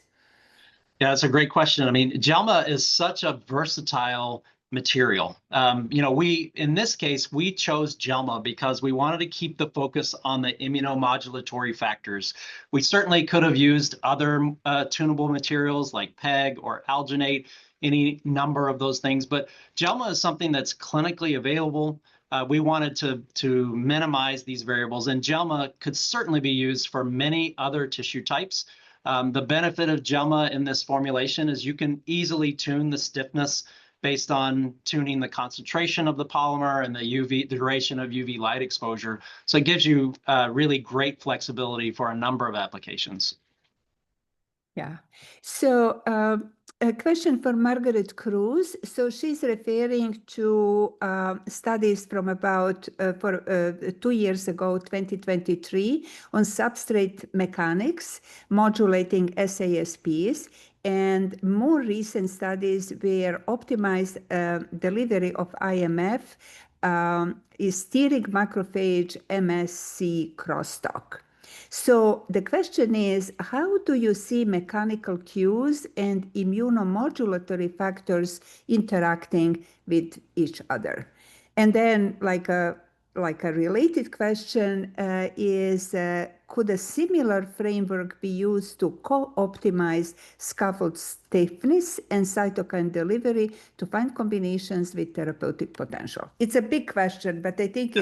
Yeah, that's a great question. I mean, Gelma is such a versatile material. In this case, we chose Gelma because we wanted to keep the focus on the immunomodulatory factors. We certainly could have used other tunable materials like PEG or alginate, any number of those things, but Gelma is something that's clinically available. We wanted to minimize these variables, and Gelma could certainly be used for many other tissue types. The benefit of Gelma in this formulation is you can easily tune the stiffness based on tuning the concentration of the polymer and the duration of UV light exposure. So it gives you really great flexibility for a number of applications. Yeah. So a question for Margaret Cruz. So she's referring to studies from about 2 years ago, 2023, on substrate mechanics modulating SASPs. And more recent studies where optimized delivery of IMF is steering macrophage MSC crosstalk. So the question is, how do you see mechanical cues and immunomodulatory factors interacting with each other? And then like like a related question is, could a similar framework be used to co-optimize scaffold stiffness and cytokine delivery to find combinations with therapeutic potential? It's a big question, but I think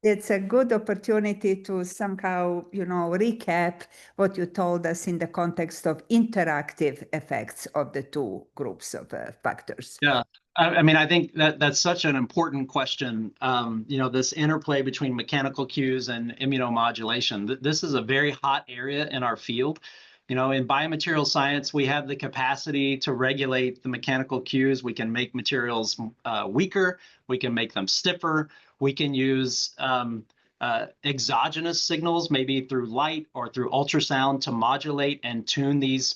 it's a good opportunity to somehow, recap what you told us in the context of interactive effects of the two groups of factors. Yeah, I mean, I think that's such an important question. This interplay between mechanical cues and immunomodulation. This is a very hot area in our field. In biomaterial science, we have the capacity to regulate the mechanical cues. We can make materials weaker. We can make them stiffer. We can use exogenous signals, maybe through light or through ultrasound, to modulate and tune these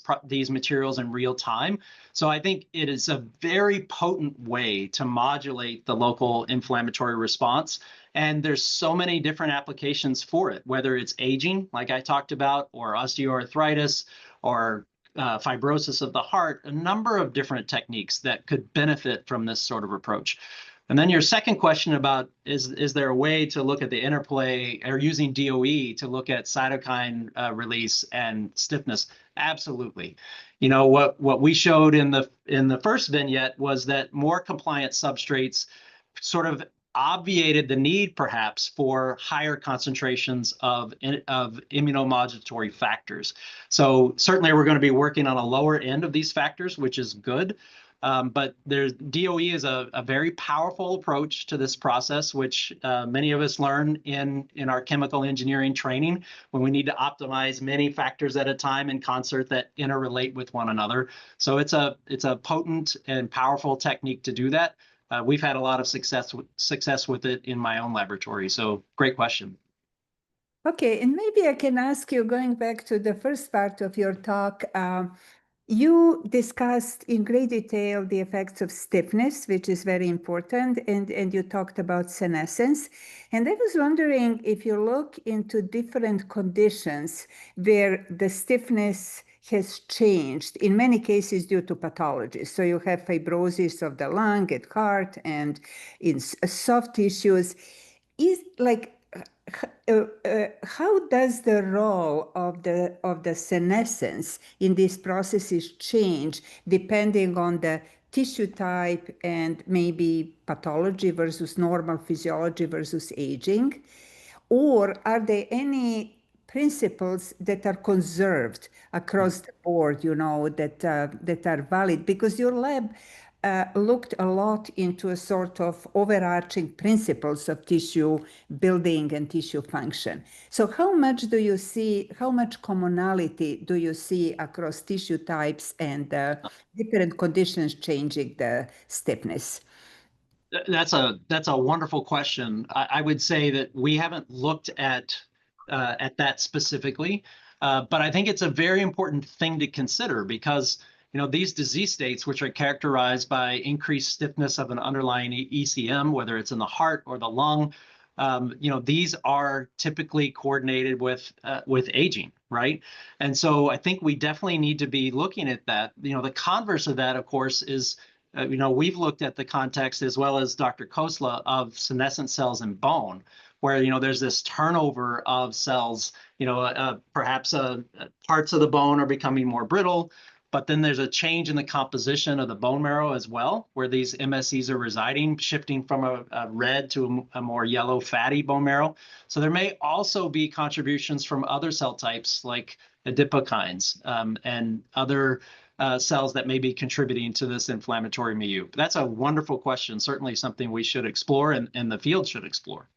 materials in real time. So I think it is a very potent way to modulate the local inflammatory response. And there's so many different applications for it, whether it's aging, like I talked about, or osteoarthritis, or fibrosis of the heart, a number of different techniques that could benefit from this sort of approach. And then your second question about is there a way to look at the interplay or using DOE to look at cytokine release and stiffness? Absolutely. What we showed in the first vignette was that more compliant substrates sort of obviated the need perhaps for higher concentrations of immunomodulatory factors. So certainly we're going to be working on a lower end of these factors, which is good. But DOE is a very powerful approach to this process, which many of us learn in our chemical engineering training, when we need to optimize many factors at a time in concert that interrelate with one another. So it's a potent and powerful technique to do that. We've had a lot of success with it in my own laboratory. So great question. Okay, and maybe I can ask you, going back to the first part of your talk, you discussed in great detail the effects of stiffness, which is very important, and you talked about senescence. And I was wondering if you look into different conditions where the stiffness has changed, in many cases due to pathology. So you have fibrosis of the lung and heart and in soft tissues. Is like how does the role of the senescence in these processes change depending on the tissue type and maybe pathology versus normal physiology versus aging? Or are there any principles that are conserved across the board, that are valid? Because your lab looked a lot into a sort of overarching principles of tissue building and tissue function. So how much commonality do you see across tissue types and different conditions changing the stiffness? That's a wonderful question. I would say that we haven't looked at that specifically, but I think it's a very important thing to consider, because these disease states, which are characterized by increased stiffness of an underlying ECM, whether it's in the heart or the lung, these are typically coordinated with aging, right? And so I think we definitely need to be looking at that. The converse of that, of course, is we've looked at the context, as well as Dr. Khosla, of senescent cells in bone, where there's this turnover of cells. Perhaps parts of the bone are becoming more brittle, but then there's a change in the composition of the bone marrow as well, where these MSCs are residing, shifting from a red to a more yellow fatty bone marrow. So there may also be contributions from other cell types like adipokines and other cells that may be contributing to this inflammatory milieu. But that's a wonderful question, certainly something we should explore and the field should explore.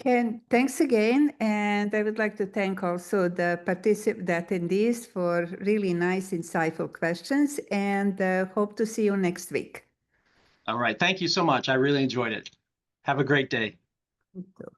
Ken, thanks again. And I would like to thank also the attendees for really nice, insightful questions, and hope to see you next week. All right. Thank you so much. I really enjoyed it. Have a great day. You too.